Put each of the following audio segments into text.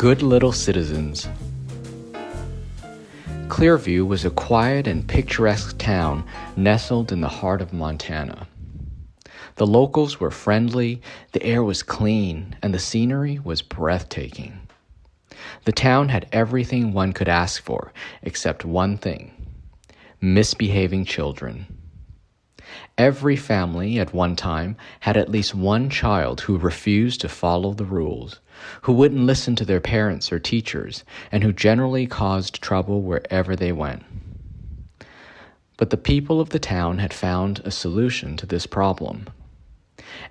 Good little citizens. Clearview was a quiet and picturesque town nestled in the heart of Montana. The locals were friendly, the air was clean, and the scenery was breathtaking. The town had everything one could ask for, except one thing: misbehaving children. Every family at one time had at least one child who refused to follow the rules, who wouldn't listen to their parents or teachers, and who generally caused trouble wherever they went. But the people of the town had found a solution to this problem.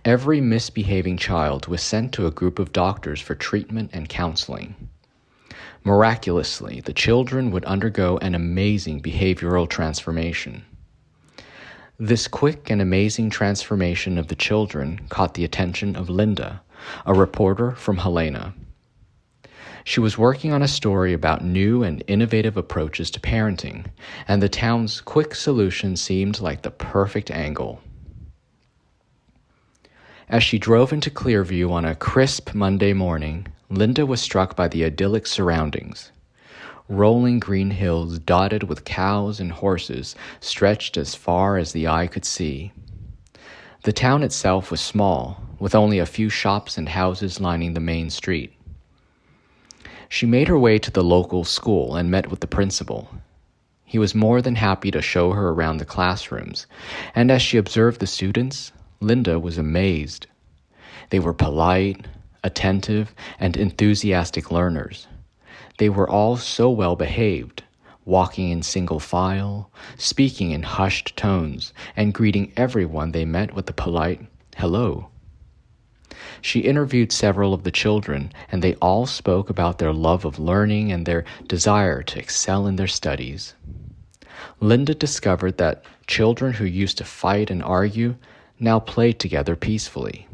Every misbehaving child was sent to a group of doctors for treatment and counseling. Miraculously, the children would undergo an amazing behavioral transformation. This quick and amazing transformation of the children caught the attention of Linda, a reporter from Helena. She was working on a story about new and innovative approaches to parenting, and the town's quick solution seemed like the perfect angle. As she drove into Clearview on a crisp Monday morning, Linda was struck by the idyllic surroundings. Rolling green hills dotted with cows and horses stretched as far as the eye could see. The town itself was small, with only a few shops and houses lining the main street. She made her way to the local school and met with the principal. He was more than happy to show her around the classrooms, and as she observed the students, Linda was amazed. They were polite, attentive, and enthusiastic learners. They were all so well behaved, walking in single file, speaking in hushed tones, and greeting everyone they met with a polite hello. She interviewed several of the children, and they all spoke about their love of learning and their desire to excel in their studies. Linda discovered that children who used to fight and argue now played together peacefully.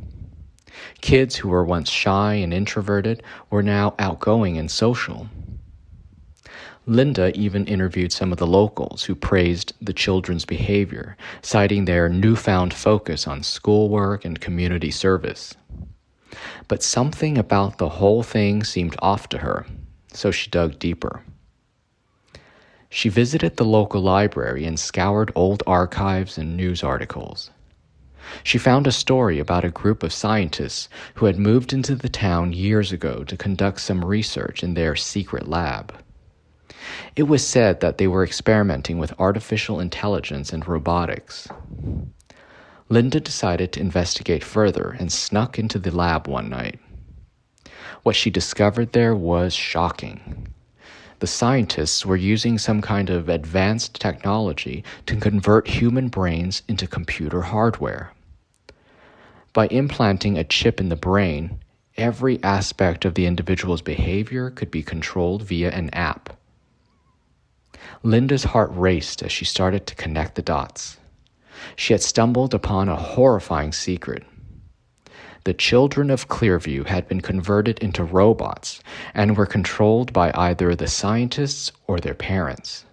Kids who were once shy and introverted were now outgoing and social. Linda even interviewed some of the locals who praised the children's behavior, citing their newfound focus on schoolwork and community service. But something about the whole thing seemed off to her, so she dug deeper. She visited the local library and scoured old archives and news articles. She found a story about a group of scientists who had moved into the town years ago to conduct some research in their secret lab. It was said that they were experimenting with artificial intelligence and robotics. Linda decided to investigate further and snuck into the lab one night. What she discovered there was shocking. The scientists were using some kind of advanced technology to convert human brains into computer hardware. By implanting a chip in the brain, every aspect of the individual's behavior could be controlled via an app. Linda's heart raced as she started to connect the dots. She had stumbled upon a horrifying secret. The children of Clearview had been converted into robots and were controlled by either the scientists or their parents.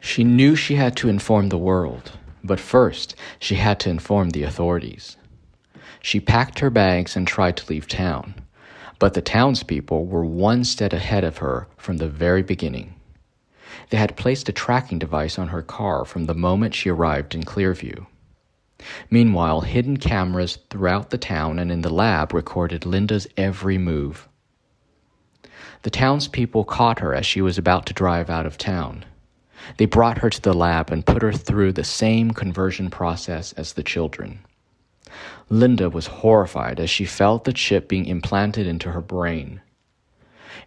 She knew she had to inform the world, but first she had to inform the authorities. She packed her bags and tried to leave town, but the townspeople were one step ahead of her from the very beginning. They had placed a tracking device on her car from the moment she arrived in Clearview. Meanwhile, hidden cameras throughout the town and in the lab recorded Linda's every move. The townspeople caught her as she was about to drive out of town. They brought her to the lab and put her through the same conversion process as the children. Linda was horrified as she felt the chip being implanted into her brain.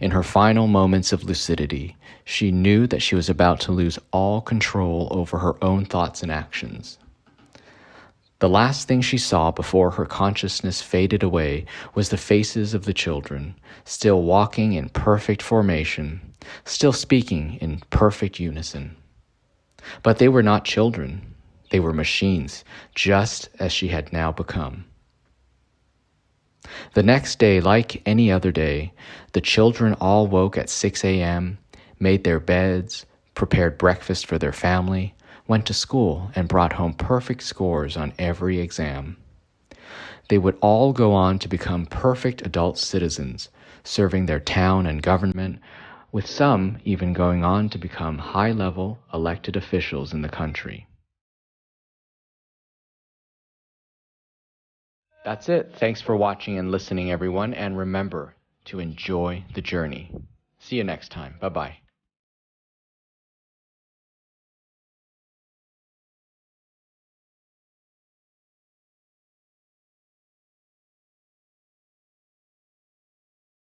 In her final moments of lucidity, she knew that she was about to lose all control over her own thoughts and actions. The last thing she saw before her consciousness faded away was the faces of the children, still walking in perfect formation, still speaking in perfect unison. But they were not children. They were machines, just as she had now become. The next day, like any other day, the children all woke at 6 a.m., made their beds, prepared breakfast for their family, went to school, and brought home perfect scores on every exam. They would all go on to become perfect adult citizens, serving their town and government, with some even going on to become high-level elected officials in the country. That's it. Thanks for watching and listening, everyone, and remember to enjoy the journey. See you next time. Bye-bye.